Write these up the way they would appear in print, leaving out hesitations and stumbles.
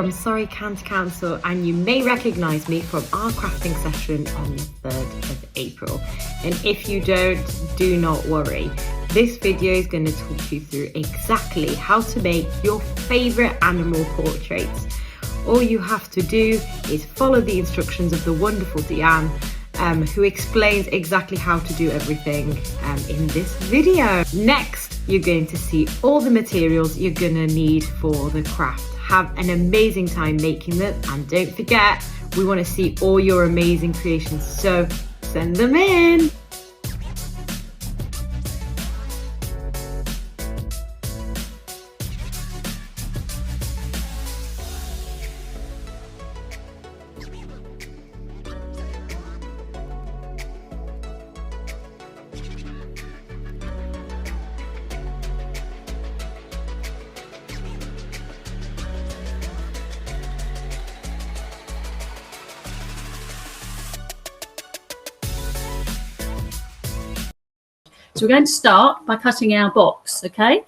from Surrey County Council, and you may recognise me from our crafting session on the 3rd of April. And if you don't, do not worry. This video is going to talk you through exactly how to make your favourite animal portraits. All you have to do is follow the instructions of the wonderful Diyanne, who explains exactly how to do everything in this video. Next, you're going to see all the materials you're going to need for the craft. Have an amazing time making them, and don't forget, we want to see all your amazing creations, so send them in. So we're going to start by cutting our box, okay?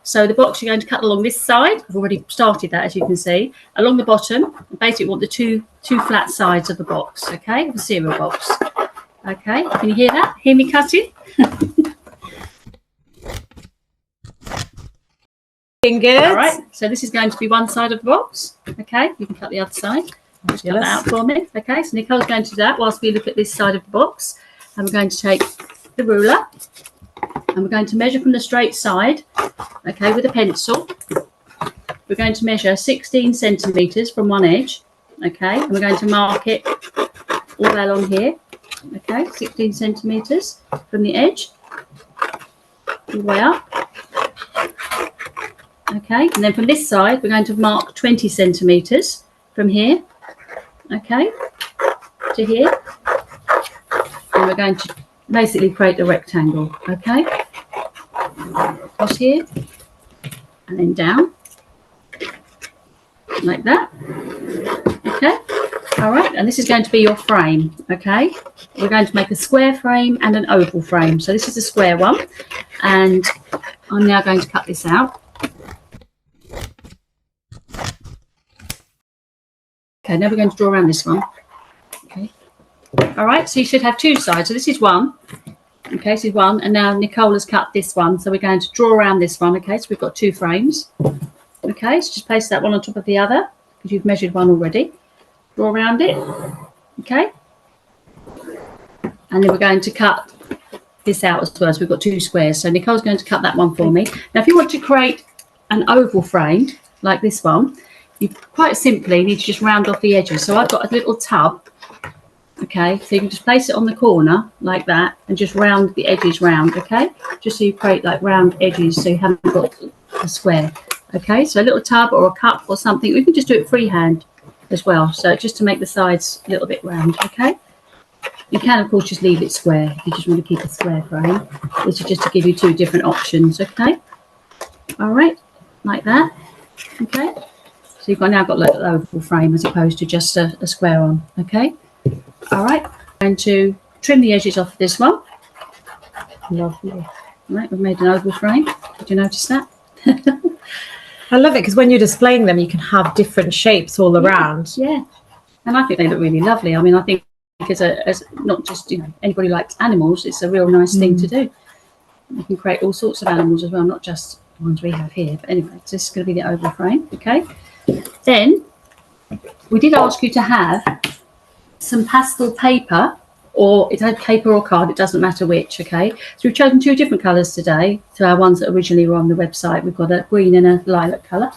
So the box you're going to cut along this side. I've already started that, as you can see. Along the bottom, basically we want the two flat sides of the box, okay? The cereal box. Okay, can you hear that? Hear me cutting? Good. All right, so this is going to be one side of the box, okay? You can cut the other side. Just cut that out for me, okay? So Nicole's going to do that whilst we look at this side of the box. And we're going to take the ruler, and we're going to measure from the straight side, okay, with a pencil. We're going to measure 16 centimetres from one edge, okay, and we're going to mark it all along here, okay, 16 centimetres from the edge, all the way up, okay, and then from this side we're going to mark 20 centimetres from here, okay, to here, and we're going to basically create a rectangle, okay, across here and then down like that, okay. All right, and this is going to be your frame, okay. We're going to make a square frame and an oval frame. So this is a square one, and I'm now going to cut this out. Okay, now we're going to draw around this one, okay. All right, so you should have two sides. So this is one, okay, this is one, and now Nicole has cut this one, so we're going to draw around this one, okay. So we've got two frames, okay. So just place that one on top of the other because you've measured one already. Draw around it, okay, and then we're going to cut this out as well. So we've got two squares. So Nicole's going to cut that one for me. Now, if you want to create an oval frame like this one, you quite simply need to just round off the edges. So I've got a little tub. Okay, so you can just place it on the corner like that and just round the edges round, okay? Just so you create like round edges so you haven't got a square, okay? So a little tub or a cup or something. We can just do it freehand as well. So just to make the sides a little bit round, okay? You can, of course, just leave it square if you just want to keep a square frame. This is just to give you two different options, okay? All right, like that, okay? So you've now got like an oval frame as opposed to just a square one, okay? All right, I'm going to trim the edges off this one. Lovely. All right, we've made an oval frame. Did you notice that? I love it because when you're displaying them, you can have different shapes all around. Yeah, and I think they look really lovely. I mean, I think as not just, you know, anybody likes animals, it's a real nice thing to do. You can create all sorts of animals as well, not just the ones we have here. But anyway, so this is going to be the oval frame, okay? Then we did ask you to have some pastel paper, or it's paper or card, it doesn't matter which, okay. So we've chosen two different colours today to our ones that originally were on the website. We've got a green and a lilac colour,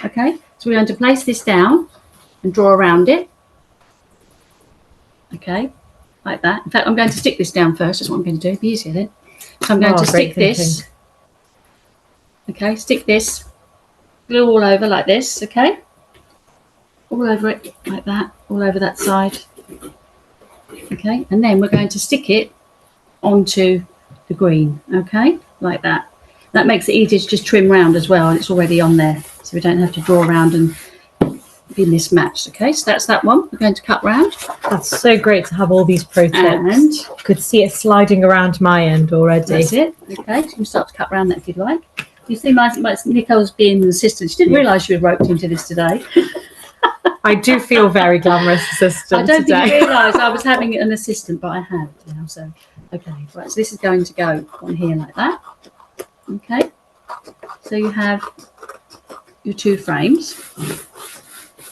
okay. So we're going to place this down and draw around it, okay, like that. In fact, I'm going to stick this down first. That's what I'm going to do. It'll be easier then. So I'm going to stick this, okay, stick this, glue all over like this, okay, all over it like that, all over that side. Okay, and then we're going to stick it onto the green, okay, like that. That makes it easier to just trim round as well, and it's already on there, so we don't have to draw around and be mismatched. Okay, so that's that one. We're going to cut round. That's so great to have all these pro tips. And you could see it sliding around my end already. That's it. Okay, so you can start to cut round that if you'd like. You see, my Nicole's being an assistant. She didn't realise she was roped into this today. I do feel very glamorous assistant I don't today. think you realised I was having an assistant, but I have now. So, okay, right. So this is going to go on here like that. Okay. So you have your 2 frames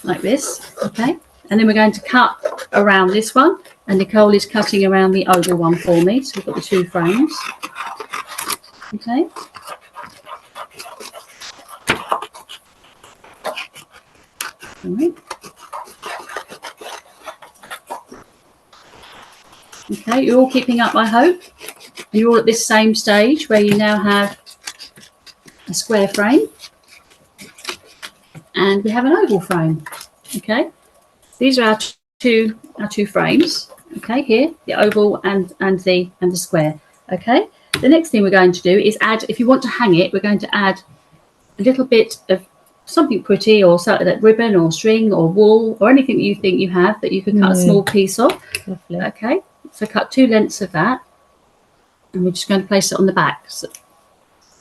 like this. Okay. And then we're going to cut around this one, and Nicole is cutting around the oval one for me. So we've got the 2 frames. Okay. All right. Okay, you're all keeping up, I hope. You're all at this same stage where you now have a square frame and we have an oval frame. Okay, these are our two frames. Okay, here the oval and the square. Okay, the next thing we're going to do is add. If you want to hang it, we're going to add a little bit of something pretty, or something like ribbon or string or wool or anything that you think you have that you can cut a small piece of. Lovely. Okay, so cut 2 lengths of that, and we're just going to place it on the back, so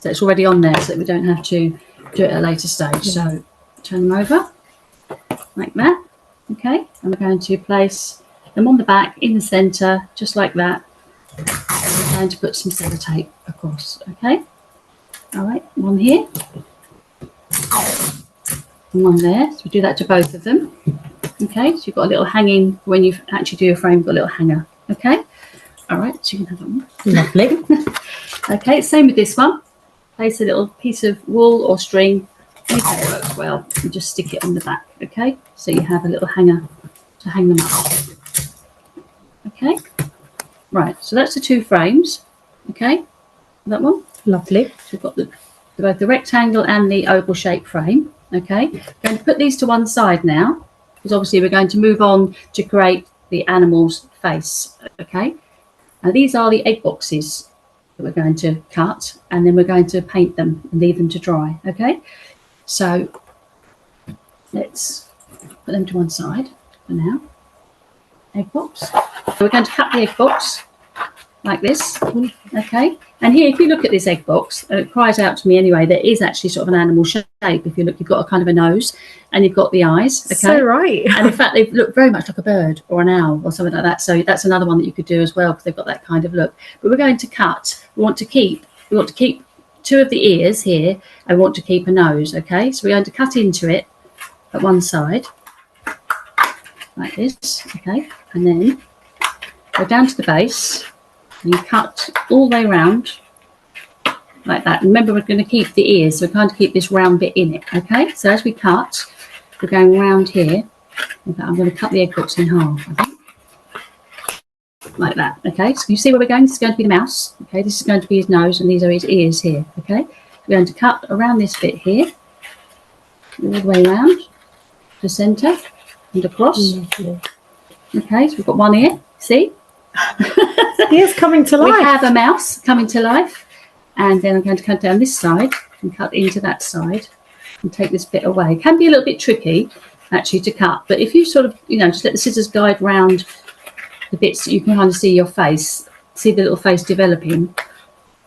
it's already on there, so that we don't have to do it at a later stage. So turn them over like that. Okay, and we're going to place them on the back in the centre, just like that. We're going to put some sellotape across. Okay, all right, one here and one there. So we do that to both of them. Okay, so you've got a little hanging, when you actually do your frame, you've got a little hanger. Okay, all right, so you can have that one. Lovely. Okay, same with this one. Place a little piece of wool or string, anything that works well, and just stick it on the back. Okay, so you have a little hanger to hang them up. Okay, right, so that's the 2 frames. Okay, that one. Lovely. So we've got both the rectangle and the oval shape frame. Okay, I'm going to put these to one side now, because obviously we're going to move on to create the animal's face. Okay, now these are the egg boxes that we're going to cut, and then we're going to paint them and leave them to dry. Okay, so let's put them to one side for now. Egg box. So we're going to cut the egg box like this. Okay, and here, if you look at this egg box, it cries out to me anyway, there is actually sort of an animal shape. If you look, you've got a kind of a nose and you've got the eyes. Okay, So right. and in fact they look very much like a bird or an owl or something like that, so that's another one that you could do as well, because they've got that kind of look. But we're going to cut, we want to keep 2 of the ears here, and we want to keep a nose. Okay, so we're going to cut into it at one side like this. Okay, and then go down to the base and you cut all the way around like that. And remember, we're going to keep the ears, so we're going to keep this round bit in it. Okay, so as we cut, we're going around here. In fact, I'm going to cut the egg box in half, I think, like that. Okay, so you see where we're going? This is going to be the mouse. Okay, this is going to be his nose, and these are his ears here. Okay, we're going to cut around this bit here, all the way around the centre and across. Okay, so we've got one ear. See? He is coming to life. We have a mouse coming to life, and then I'm going to cut down this side and cut into that side and take this bit away. It can be a little bit tricky actually to cut, but if you sort of, just let the scissors guide round the bits that you can kind of see your face, see the little face developing,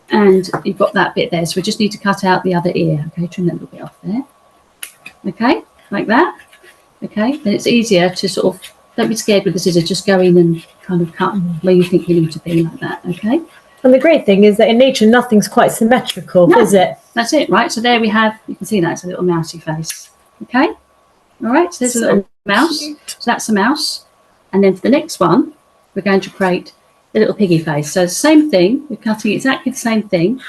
and you've got that bit there. So we just need to cut out the other ear. Okay, trim that little bit off there. Okay, like that. Okay, then it's easier to sort of, don't be scared with the scissors, just go in and kind of cut where you think you need to be, like that. Okay. And the great thing is that in nature, nothing's quite symmetrical, No, is it? That's it, right? So there we have, you can see that, it's a little mousy face. Okay. All right, so there's a little mouse. So that's a mouse. And then for the next one, we're going to create a little piggy face. So the same thing, we're cutting exactly the same thing.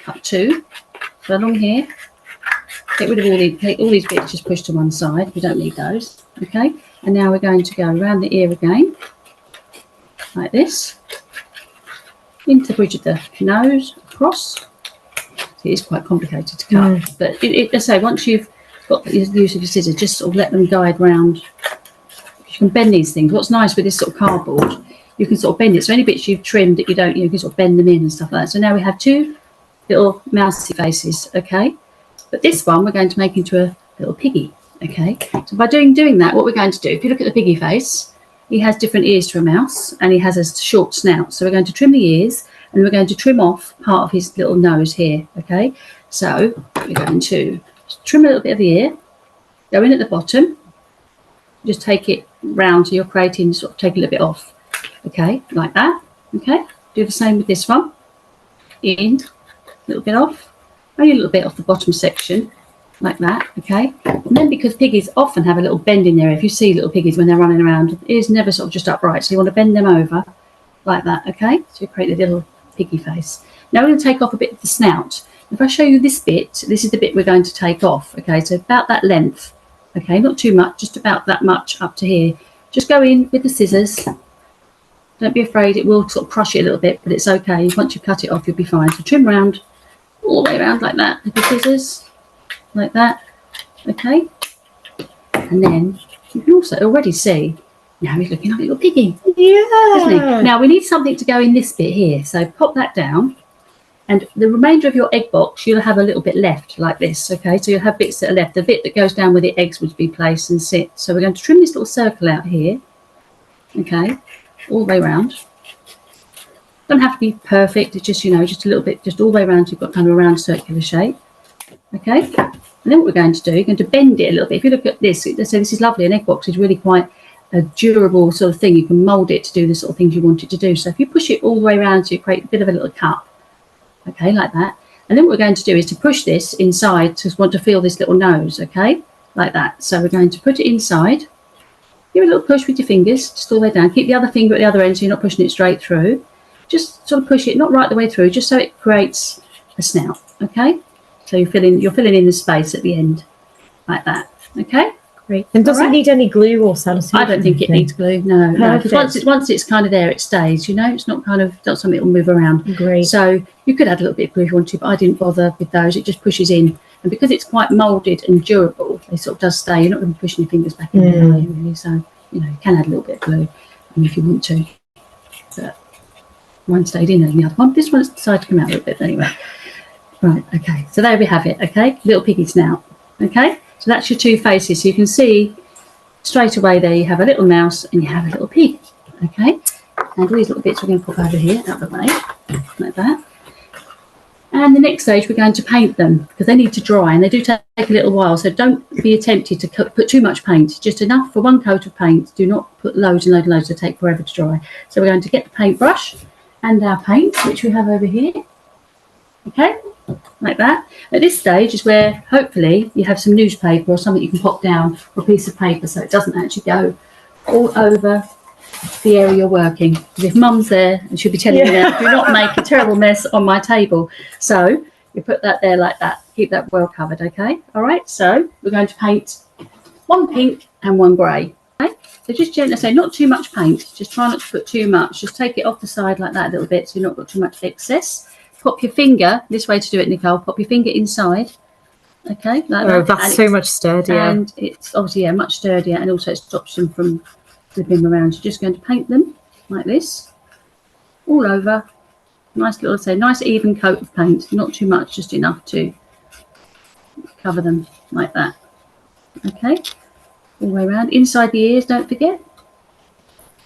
Cut 2. So along here, get rid of all these bits, just push to one side. We don't need those. Okay. And now we're going to go around the ear again, like this, into the bridge of the nose, across. It is quite complicated to cut, but let's say once you've got the use of your scissors, just sort of let them guide round. You can bend these things. What's nice with this sort of cardboard, you can sort of bend it. So any bits you've trimmed that you don't, you can sort of bend them in and stuff like that. So now we have 2 little mousy faces. Okay, but this one we're going to make into a little piggy. Okay, so by doing that, what we're going to do, if you look at the piggy face, he has different ears to a mouse, and he has a short snout. So we're going to trim the ears, and we're going to trim off part of his little nose here. Okay, so we're going to trim a little bit of the ear, go in at the bottom, just take it round, so you're creating, sort of take a little bit off, okay, like that. Okay, do the same with this one. In, a little bit off, only a little bit off the bottom section, like that. Okay, and then because piggies often have a little bend in there, if you see little piggies when they're running around, it is never sort of just upright, so you want to bend them over like that. Okay, so you create a little piggy face. Now we're going to take off a bit of the snout. If I show you this bit, this is the bit we're going to take off. Okay, so about that length. Okay, not too much, just about that much up to here. Just go in with the scissors. Don't be afraid, it will sort of crush it a little bit, but it's okay. Once you cut it off, you'll be fine. So trim round, all the way around like that with the scissors, like that. Okay, and then you can also already see, now he's looking like a little piggy. Yeah. Isn't he? Now we need something to go in this bit here. So pop that down. And the remainder of your egg box, you'll have a little bit left like this, okay? So you'll have bits that are left. The bit that goes down where the eggs would be placed and sit. So we're going to trim this little circle out here, okay, all the way around. Don't have to be perfect. It's just, you know, just a little bit, just all the way around. You've got kind of a round circular shape, okay? And then what we're going to do, you're going to bend it a little bit. If you look at this, so this is lovely. An egg box is really quite a durable sort of thing. You can mould it to do the sort of things you want it to do. So if you push it all the way around, so you create a bit of a little cup. Okay, like that. And then what we're going to do is to push this inside, to want to feel this little nose, okay, like that. So we're going to put it inside. Give it a little push with your fingers, just all the way down. Keep the other finger at the other end so you're not pushing it straight through. Just sort of push it, not right the way through, just so it creates a snout, okay? So you're filling in the space at the end, like that, okay? Great. And does it need any glue or sellotape? I don't think it needs glue, no. Because once it's kind of there, it stays, you know. It's not kind of, not something that will move around. Great. So you could add a little bit of glue if you want to, but I didn't bother with those. It just pushes in. And because it's quite moulded and durable, it sort of does stay. You're not going to be pushing your fingers back in there, are you, really? So, you know, you can add a little bit of glue if you want to. But one stayed in and the other one. This one's decided to come out a little bit anyway. Right, okay. So there we have it, okay? Little piggy snout, okay? So that's your two faces. So you can see straight away there you have a little mouse and you have a little pig. Okay. And all these little bits we're going to put over here, out of the way, like that. And the next stage we're going to paint them because they need to dry and they do take a little while. So don't be tempted to put too much paint. Just enough for one coat of paint. Do not put loads and loads and loads. They take forever to dry. So we're going to get the paintbrush and our paint, which we have over here. Okay. Like that. At this stage is where hopefully you have some newspaper or something you can pop down, or a piece of paper, so it doesn't actually go all over the area you're working. Because if mum's there and she'll be telling me now, do not make a terrible mess on my table. So you put that there like that. Keep that well covered, okay? All right, so we're going to paint one pink and one grey. Okay? So just gently, say not too much paint. Just try not to put too much. Just take it off the side like that a little bit so you've not got too much excess. Pop your finger, this way to do it, Nicole, pop your finger inside, okay, like that. Oh, that's so much sturdier. And it's obviously, much sturdier, and also it stops them from flipping around. You're just going to paint them like this, all over. Nice little, nice even coat of paint, not too much, just enough to cover them like that, okay, all the way around. Inside the ears, don't forget,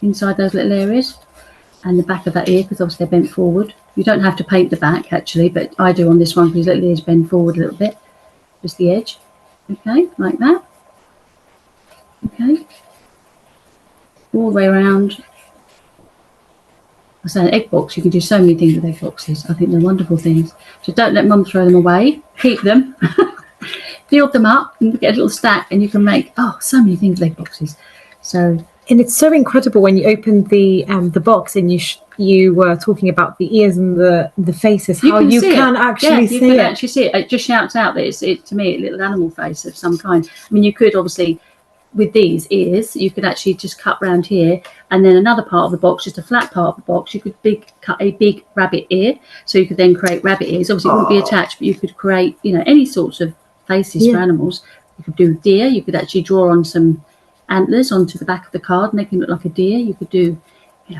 inside those little areas, and the back of that ear, because obviously they're bent forward. You don't have to paint the back actually, but I do on this one because little ears bend forward a little bit, just the edge, okay, like that, okay, all the way around. I say an egg box, you can do so many things with egg boxes. I think they're wonderful things. So don't let mum throw them away, keep them, build them up and get a little stack, and you can make so many things with egg boxes. So. And it's so incredible when you open the box and you were talking about the ears and the faces, how you can actually see it. You can actually see it. It just shouts out that it's to me a little animal face of some kind. I mean, you could obviously, with these ears, you could actually just cut round here, and then another part of the box, just a flat part of the box, you could cut a big rabbit ear. So you could then create rabbit ears. Obviously, it wouldn't be attached, but you could create, any sorts of faces for animals. You could do deer. You could actually draw on some antlers onto the back of the card and they can look like a deer. You could do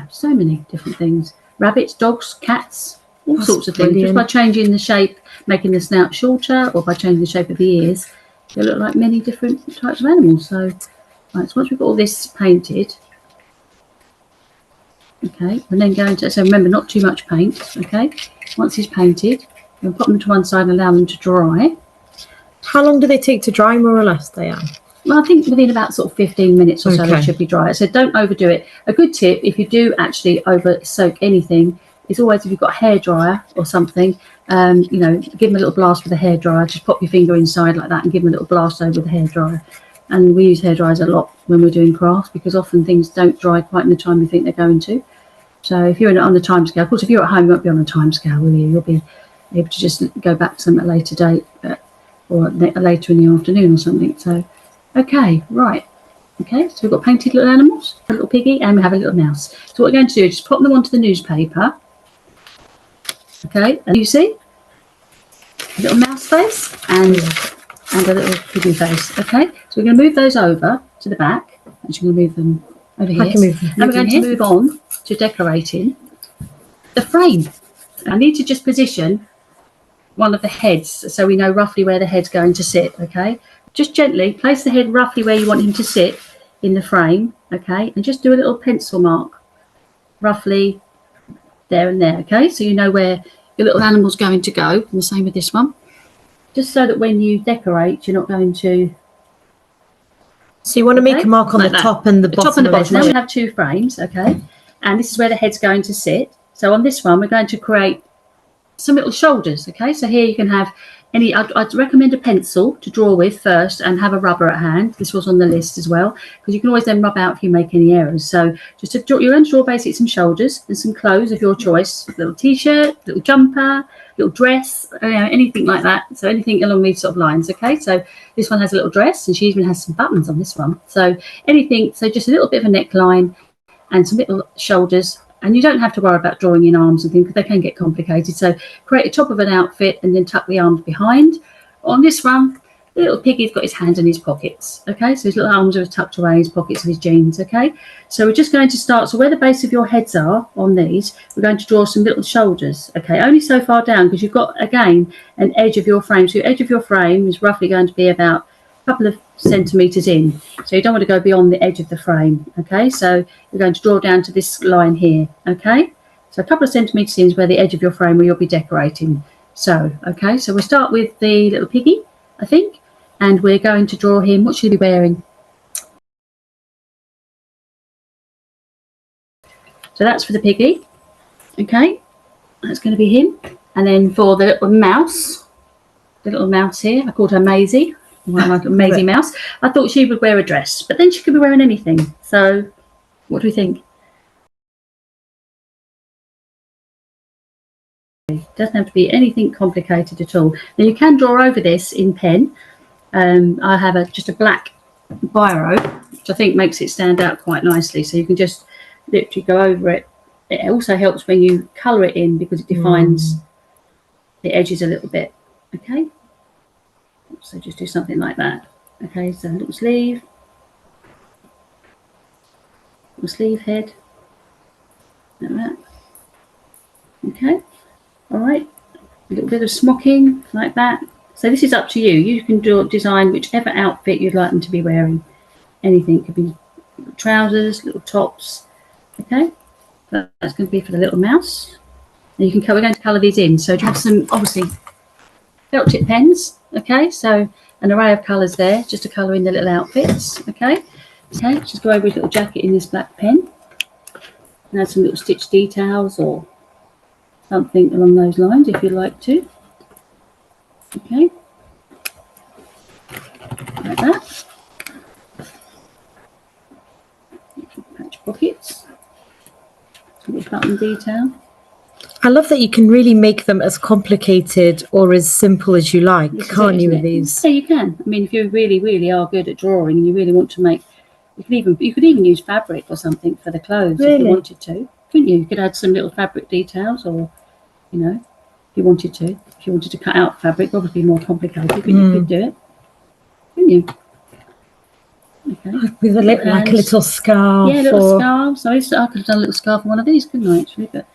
so many different things. Rabbits, dogs, cats, all sorts of things. Just by changing the shape, making the snout shorter, or by changing the shape of the ears, they look like many different types of animals. So, right, so once we've got all this painted, okay, and then going to, so remember, not too much paint, okay. Once it's painted, we'll put them to one side and allow them to dry. How long do they take to dry, more or less, Diyanne? Well, I think within about sort of 15 minutes or so Okay. it should be dry. So don't overdo it. A good tip, if you do actually over soak anything, is always, if you've got a hairdryer or something, you know, give them a little blast with a hairdryer. Just pop your finger inside like that and give them a little blast over with a hairdryer. And we use hairdryers a lot when we're doing crafts, because often things don't dry quite in the time you think they're going to. So if you're on the time scale, of course, if you're at home, you won't be on a time scale, will you? You'll be able to just go back to some at a later date, or later in the afternoon or something. So, okay, right. Okay, so we've got painted little animals, a little piggy, and we have a little mouse. So what we're going to do is just pop them onto the newspaper. Okay, and you see a little mouse face and a little piggy face. Okay, so we're going to move those over to the back. Actually, we're going to move them over here. I can move them. And we're going to move on to decorating the frame. I need to just position one of the heads so we know roughly where the head's going to sit. Okay, just gently place the head roughly where you want him to sit in the frame. Okay, and just do a little pencil mark roughly there and there. Okay, so you know where your little animal's going to go. And the same with this one, just so that when you decorate, you're not going to. So you want to make a mark on like the that. top and the bottom. Top and the of bottom. it. Now we have two frames. Okay, and this is where the head's going to sit. So on this one, we're going to create some little shoulders. Okay, so here you can have any. I'd recommend a pencil to draw with first, and have a rubber at hand. This was on the list as well, because you can always then rub out if you make any errors. So just to draw, you're going to draw basically some shoulders and some clothes of your choice. Little t-shirt, little jumper, little dress, anything like that. So anything along these sort of lines. Okay, so this one has a little dress, and she even has some buttons on this one. So anything. So just a little bit of a neckline and some little shoulders. And you don't have to worry about drawing in arms and things, because they can get complicated. So create a top of an outfit and then tuck the arms behind. On this one, the little piggy's got his hands in his pockets. Okay, so his little arms are tucked away in his pockets of his jeans. Okay, so we're just going to start. So where the base of your heads are on these, we're going to draw some little shoulders. Okay, only so far down, because you've got, again, an edge of your frame. So your edge of your frame is roughly going to be about a couple of centimeters in, so you don't want to go beyond the edge of the frame. Okay, so you're going to draw down to this line here. Okay, so a couple of centimeters in is where the edge of your frame where you'll be decorating. So okay, so we'll start with the little piggy, I think, and we're going to draw him. What should he be wearing? So that's for the piggy. Okay, that's going to be him. And then for the little mouse, here, I called her Maisie. Like a Maisie mouse. I thought she would wear a dress, but then she could be wearing anything. So what do we think? It doesn't have to be anything complicated at all. Now you can draw over this in pen. I have just a black biro, which I think makes it stand out quite nicely. So you can just literally go over it. It also helps when you colour it in, because it defines the edges a little bit. Okay. So just do something like that. Okay, so a little sleeve head, like that. Okay, all right, a little bit of smocking like that. So this is up to you. You can design whichever outfit you'd like them to be wearing. Anything, could be trousers, little tops. Okay, that's going to be for the little mouse. And you can we're going to colour these in. So you have some, obviously, felt tip pens. Okay, so an array of colours there, just to colour in the little outfits. Okay, just go over his little jacket in this black pen, and add some little stitch details or something along those lines if you'd like to. Okay, like that. Patch pockets, little button detail. I love that you can really make them as complicated or as simple as you like, can't you, with these? Yeah, you can. I mean, if you really, really are good at drawing and you really want to make, you could even use fabric or something for the clothes if you wanted to, couldn't you? You could add some little fabric details, or, you know, if you wanted to cut out fabric, obviously more complicated, but you could do it, couldn't you? Okay. With like a little scarf. Yeah, a little scarf. So I could have done a little scarf on one of these, couldn't I, actually? But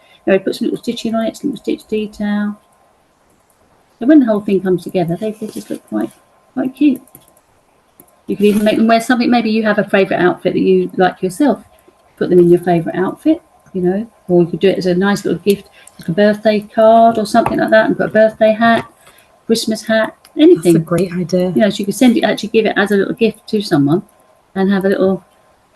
put some little stitching on it, some little stitch detail. So when the whole thing comes together, they just look quite cute. You could even make them wear something. Maybe you have a favourite outfit that you like yourself. Put them in your favourite outfit, you know. Or you could do it as a nice little gift, like a birthday card or something like that, and put a birthday hat, Christmas hat, anything. That's a great idea. You know, so you could send it, actually give it as a little gift to someone, and have a little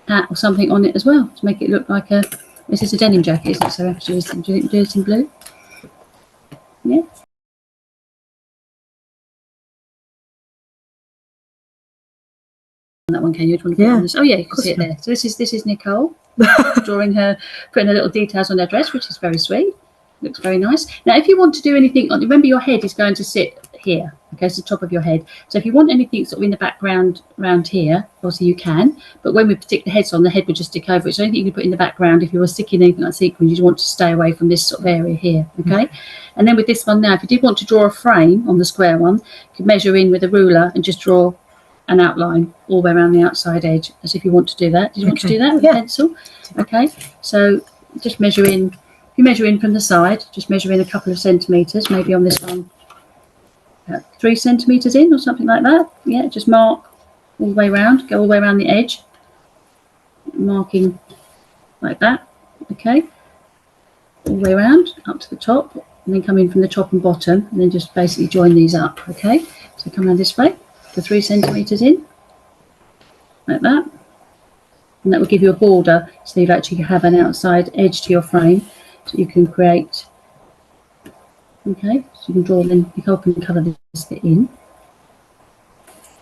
hat or something on it as well to make it look like a. This is a denim jacket, isn't it? So I have to do it in blue. Yeah. That one, can you? Do you want to put it on this? Oh yeah, you can see it there. So this is Nicole drawing her, putting her little details on her dress, which is very sweet. Looks very nice. Now, if you want to do anything, remember your head is going to sit here. Okay, so the top of your head. So if you want anything sort of in the background around here, obviously you can. But when we stick the heads on, the head would just stick over it. So anything you can put in the background, if you were sticking anything like sequins, you want to stay away from this sort of area here. Okay. And then with this one now, if you did want to draw a frame on the square one, you could measure in with a ruler and just draw an outline all the way around the outside edge, as if you want to do that. Did you want to do that with a pencil? Okay. So just measure in. If you measure in from the side, just measure in a couple of centimetres, maybe on this one, 3 centimetres in or something like that. Yeah, just mark all the way around, go all the way around the edge, marking like that. Okay, all the way around up to the top, and then come in from the top and bottom, and then just basically join these up. Okay, so come around this way, for 3 centimetres in, like that, and that will give you a border, so you actually have an outside edge to your frame. So you can create, okay, so you can draw, then you can colour this bit in,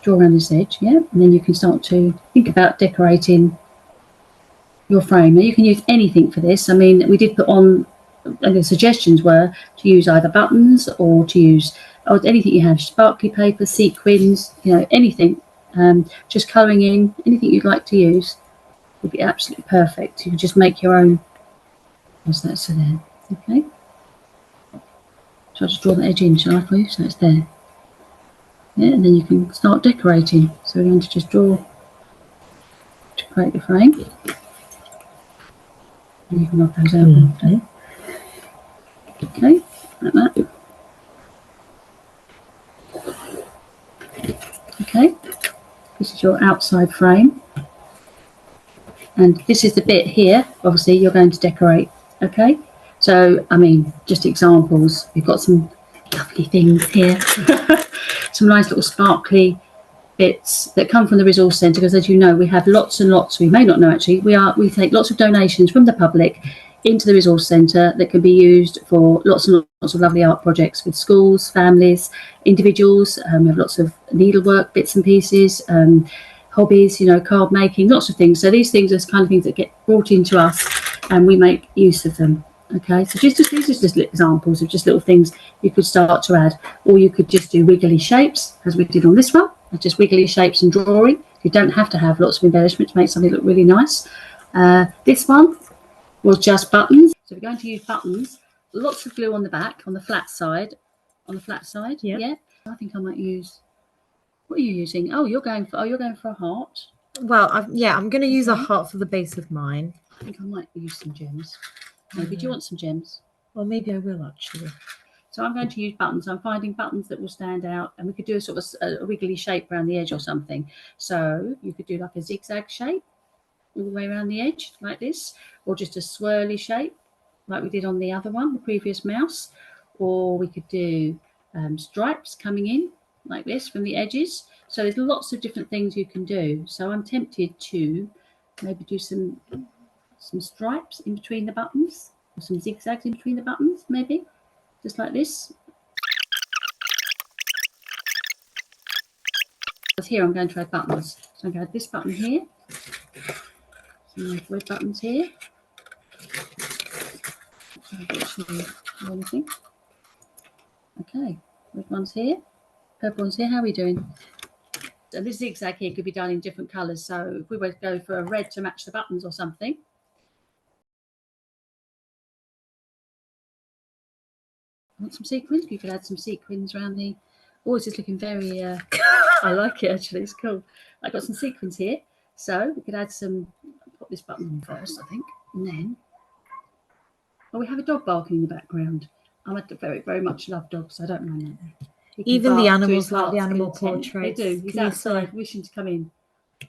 draw around this edge, yeah, and then you can start to think about decorating your frame. Now you can use anything for this. I mean, we did put on, and the suggestions were to use either buttons or to use anything you have, sparkly paper, sequins, you know, anything, just colouring in, anything you'd like to use would be absolutely perfect. You can just make your own. What's that? So there, okay. So I'll just draw the edge in, shall I, for you? So it's there. Yeah, and then you can start decorating. So we're going to just draw to create the frame. And you can knock those out. Okay, like that. Okay, this is your outside frame. And this is the bit here, obviously, you're going to decorate. Okay, so I mean, just examples. We've got some lovely things here, some nice little sparkly bits that come from the resource centre, because as you know, we have lots and lots. We may not know actually. We take lots of donations from the public into the resource centre that can be used for lots and lots of lovely art projects with schools, families, individuals. We have lots of needlework bits and pieces. Hobbies, you know, card making, lots of things. So these things are the kind of things that get brought into us, and we make use of them. Okay, so these are just examples of just little things you could start to add, or you could just do wiggly shapes, as we did on this one. Just wiggly shapes and drawing. You don't have to have lots of embellishment to make something look really nice. This one was just buttons. So we're going to use buttons. Lots of glue on the back, on the flat side. Yeah. I think I might use. What are you using? Oh, you're going for a heart. Well, I'm going to use a heart for the base of mine. I think I might use some gems. Maybe. Do you want some gems? Well, maybe I will actually. So I'm going to use buttons. I'm finding buttons that will stand out, and we could do a sort of a wiggly shape around the edge or something. So you could do like a zigzag shape all the way around the edge like this, or just a swirly shape like we did on the other one, the previous mouse. Or we could do stripes coming in like this from the edges. So there's lots of different things you can do. So I'm tempted to maybe do some stripes in between the buttons, or some zigzags in between the buttons, maybe just like this. Here I'm going to add buttons. So I'm going to add this button here, some red buttons here. Anything. Okay, red ones here, purple ones here. How are we doing? And this zigzag here could be done in different colours. So if we were to go for a red to match the buttons or something. Want some sequins? You could add some sequins around the. Oh, this is looking very. I like it actually. It's cool. I've got some sequins here, so we could add some. Put this button on first, I think, and then. Oh, we have a dog barking in the background. I very, very much love dogs. So I don't mind that. Even the animals like the animal portraits. They do. He's outside wishing to come in.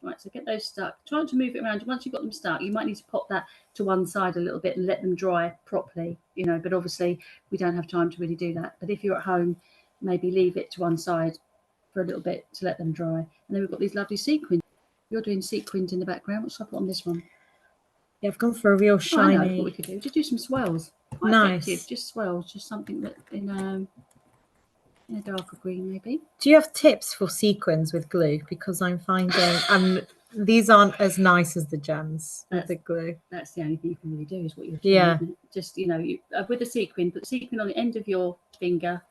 Right, so get those stuck. Try to move it around. Once you've got them stuck, you might need to pop that to one side a little bit and let them dry properly, you know, but obviously we don't have time to really do that. But if you're at home, maybe leave it to one side for a little bit to let them dry. And then we've got these lovely sequins. You're doing sequins in the background. What should I put on this one? Yeah, I've gone for a real shiny. I know what we could do. Just do some swirls. Quite nice. Effective. Just swirls. Just something that in a darker green maybe. Do you have tips for sequins with glue? Because I'm finding these aren't as nice as the gems with the glue. That's the only thing you can really do is what you're doing. Isn't it? Just, you know, with the sequin, put the sequin on the end of your finger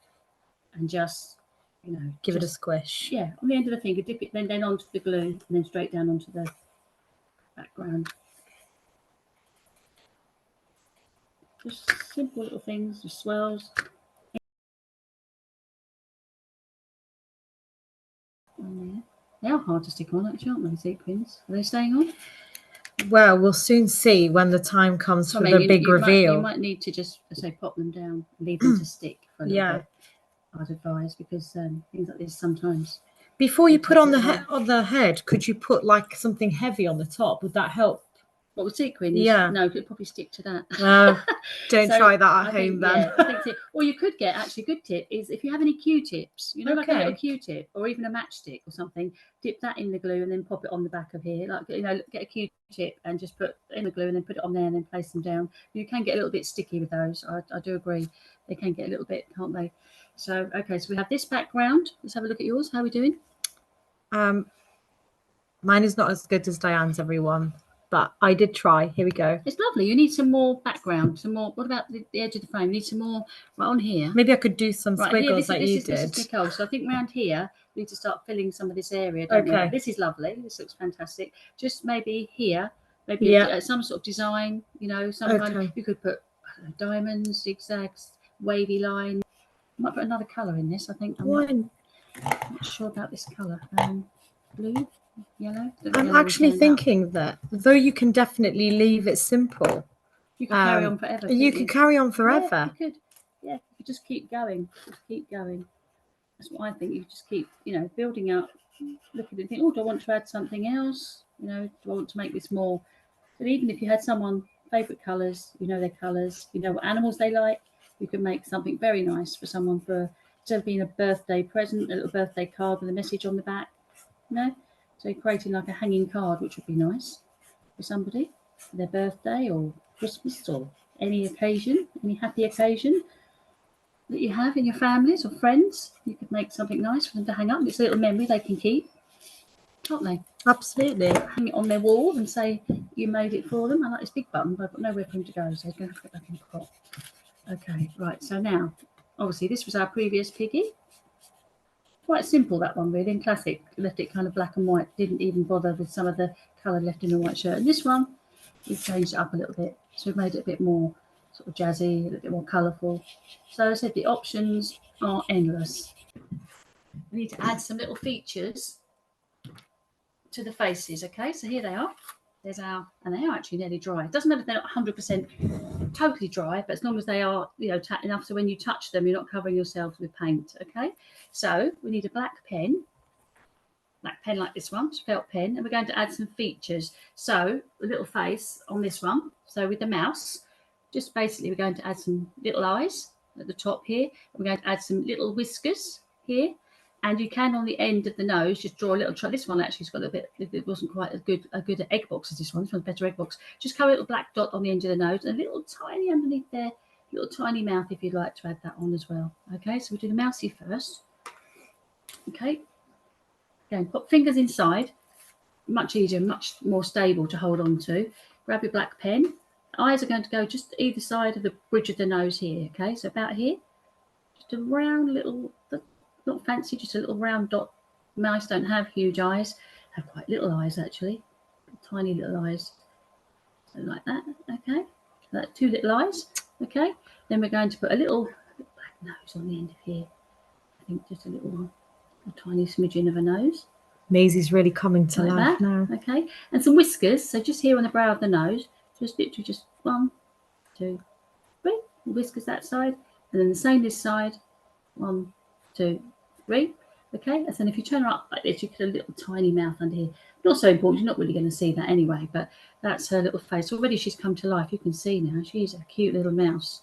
and just, you know, give it a squish. Yeah, on the end of the finger, dip it then onto the glue and then straight down onto the background. Just simple little things, just swirls. They are hard to stick on, actually, aren't they, sequins? Are they staying on? Well, we'll soon see when the time comes for the big reveal. You might need to just, say, pop them down, leave them to stick for a little bit, I'd advise, because things like this sometimes. Before you put on the head, could you put like something heavy on the top? Would that help? What, with sequins? Yeah. No, it'd probably stick to that. No, don't try that at home then. Yeah, I think or you could get, actually, a good tip is if you have any Q-tips, you know, like a little Q-tip or even a matchstick or something, dip that in the glue and then pop it on the back of here. Like, you know, get a Q-tip and just put in the glue and then put it on there and then place them down. You can get a little bit sticky with those. I do agree. They can get a little bit, can't they? So, okay, so we have this background. Let's have a look at yours. How are we doing? Mine is not as good as Diyanne's, everyone, but I did try. Here we go. It's lovely. You need some more background, some more. What about the edge of the frame? You need some more right on here. Maybe I could do some squiggles like you did. This is Nicole. So I think around here we need to start filling some of this area. Don't we? This is lovely. This looks fantastic. Just maybe here, maybe some sort of design. You know, some kind of. You could put diamonds, zigzags, wavy lines. I might put another colour in this. I think. I'm not sure about this colour. Blue. Yellow. I'm actually thinking that though you can definitely leave it simple, you can carry on forever. You could carry on forever. Yeah, you could. Yeah, you just keep going. Just keep going. That's what I think. You just keep, you know, building up. Look at it. Think, oh, do I want to add something else? You know, do I want to make this more? But even if you had someone favourite colours, you know their colours, you know what animals they like, you can make something very nice for someone for instead of being a birthday present, a little birthday card with a message on the back. You know. So creating like a hanging card, which would be nice for somebody, for their birthday or Christmas or any occasion, any happy occasion that you have in your families or friends. You could make something nice for them to hang up. It's a little memory they can keep, can't they? Absolutely. Hang it on their wall and say you made it for them. I like this big button, but I've got nowhere for him to go, so he's going to have to get back in the pot. Okay, right. So now, obviously, this was our previous piggy. Quite simple, that one, really, and classic. Left it kind of black and white, didn't even bother with some of the colour left in the white shirt. And this one, we've changed it up a little bit. So we've made it a bit more sort of jazzy, a little bit more colourful. So as I said, the options are endless. We need to add some little features to the faces, okay? So here they are. There's our, and they are actually nearly dry. It doesn't matter if they're not 100% totally dry, but as long as they are, you know, enough so when you touch them, you're not covering yourself with paint, okay? So we need a black pen like this one, felt pen, and we're going to add some features. So a little face on this one. So with the mouse, just basically we're going to add some little eyes at the top here. We're going to add some little whiskers here. And you can, on the end of the nose, just draw a little. This one actually has got a bit. It wasn't quite as good egg box as this one. This one's a better egg box. Just color a little black dot on the end of the nose, and a little tiny underneath there, little tiny mouth if you'd like to add that on as well. Okay, so we do the mousey first. Okay, again, put fingers inside. Much easier, much more stable to hold on to. Grab your black pen. Eyes are going to go just either side of the bridge of the nose here. Okay, so about here, just a round little. Not fancy, just a little round dot. Mice don't have huge eyes, have quite little eyes actually, tiny little eyes. So like that, okay. So that's two little eyes, okay. Then we're going to put a little black nose on the end of here. I think just a little one, a tiny smidgen of a nose. Maisie's really coming to life now. Okay, and some whiskers. So just here on the brow of the nose, just literally just 1, 2, 3. Whiskers that side, and then the same this side. 1, 2, 3. Okay, and then if you turn her up like this, you get a little tiny mouth under here. Not so important, you're not really going to see that anyway, but that's her little face. Already she's come to life. You can see now she's a cute little mouse.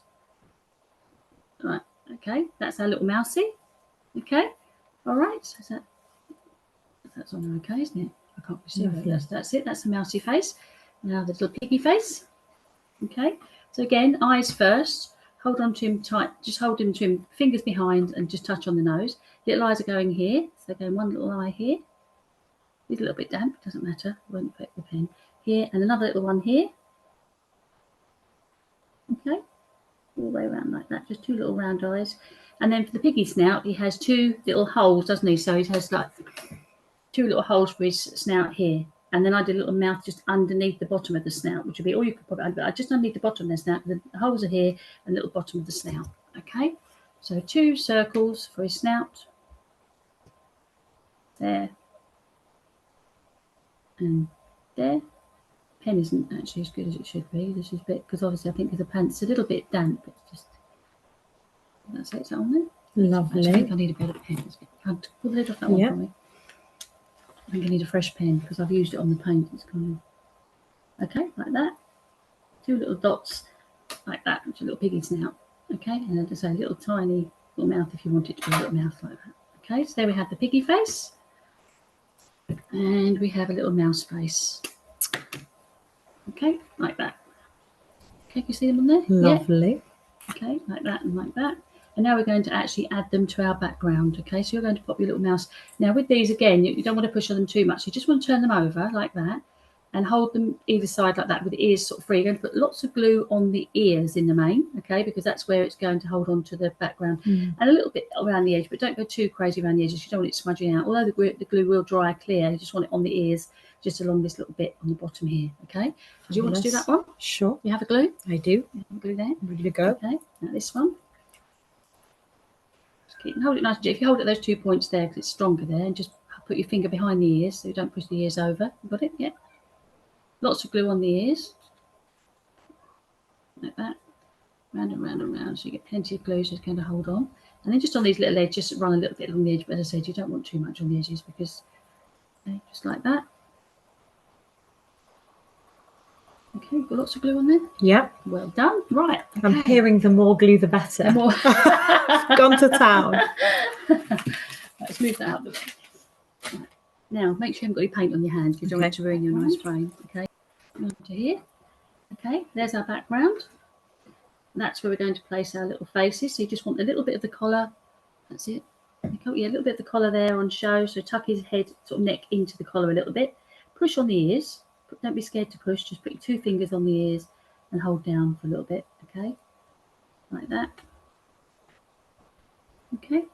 Right, okay, that's our little mousey. Okay, all right, so That's on there okay, isn't it? I can't see it. That's it. That's the mousy face. Now the little piggy face. Okay. So again, eyes first. Hold on to him tight. Just hold him to him, fingers behind, and just touch on the nose. Little eyes are going here. So they're going one little eye here. It's a little bit damp. Doesn't matter. I won't put the pen here, and another little one here. Okay. All the way around like that. Just two little round eyes. And then for the piggy snout, he has two little holes, doesn't he? So he has like two little holes for his snout here. And then I did a little mouth just underneath the bottom of the snout, which would be all you could put it, but just underneath the bottom of the snout. The holes are here and the little bottom of the snout. Okay. So 2 circles for his snout. There. And there. Pen isn't actually as good as it should be. This is a bit, because obviously I think the pant's a little bit damp. It's just, that's it. Is that on there? Lovely. I think I need a better pen. Pull the lid off that one for me. I think I need a fresh pen because I've used it on the paint. It's kind of okay, like that. 2 little dots like that, which is a little piggy snout. Okay, and then just a little tiny little mouth if you want it to be a little mouth like that. Okay, so there we have the piggy face, and we have a little mouse face. Okay, like that. Okay, can you see them on there? Lovely. Yeah. Okay, like that and like that. And now we're going to actually add them to our background. Okay, so you're going to pop your little mouse. Now with these, again, you don't want to push on them too much. You just want to turn them over like that and hold them either side like that with the ears sort of free. You're going to put lots of glue on the ears in the main, okay, because that's where it's going to hold on to the background. And a little bit around the edge, but don't go too crazy around the edges. You don't want it smudging out. Although the glue will dry clear, you just want it on the ears, just along this little bit on the bottom here, okay? Do you want to do that one? Sure. You have a glue? I do. You have a glue there? Ready to go. Okay, now this one. Hold it nice. If you hold it those 2 points there, because it's stronger there, and just put your finger behind the ears so you don't push the ears over. You got it? Yeah. Lots of glue on the ears, like that. Round and round and round, so you get plenty of glue, so it's going to hold on. And then just on these little edges, just run a little bit along the edge. But as I said, you don't want too much on the edges because, okay, just like that. Okay, you've got lots of glue on there? Yep. Well done. Right. Okay. I'm hearing the more glue, the better. The more Gone to town. Let's move that out the way. Right. Now, make sure you haven't got any paint on your hands. You don't want to ruin your nice frame. Okay. To here. Okay, there's our background. That's where we're going to place our little faces. So you just want a little bit of the collar. That's it. Yeah, a little bit of the collar there on show. So tuck his head, sort of neck into the collar a little bit. Push on the ears. Don't be scared to push. Just put your 2 fingers on the ears and hold down for a little bit. Okay, like that. Okay.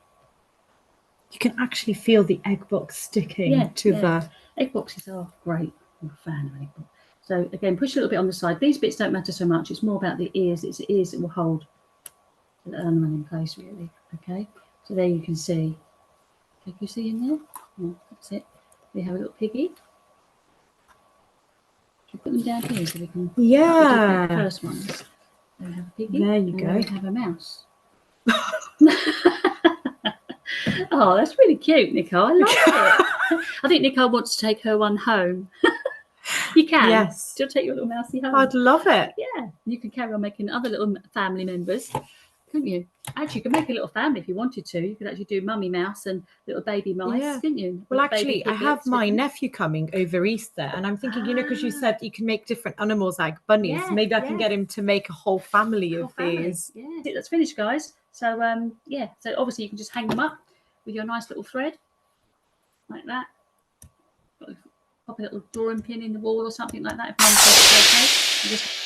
You can actually feel the egg box sticking to the... Egg boxes are great. I'm a fan of egg box. So again, push a little bit on the side. These bits don't matter so much. It's more about the ears. It's the ears that will hold the ornament in place, really. Okay. So there you can see. Can you see in there? Oh, that's it. We have a little piggy. Should we put them down here so we can... Yeah. The first ones. So we have a piggy. There you go. We have a mouse. Oh, that's really cute, Nicole. I like it. I think Nicole wants to take her one home. You can. Yes. She'll take your little mousey home. I'd love it. Yeah. You can carry on making other little family members, couldn't you? Actually, you could make a little family if you wanted to. You could actually do mummy mouse and little baby mice, couldn't you? Well, actually, I have my nephew coming over Easter, and I'm thinking, you know, because you said you can make different animals like bunnies, maybe I can get him to make a whole family of these. Yeah, that's finished, guys. So, yeah, so obviously you can just hang them up with your nice little thread, like that. Pop a little drawing pin in the wall or something like that if mum says it's okay.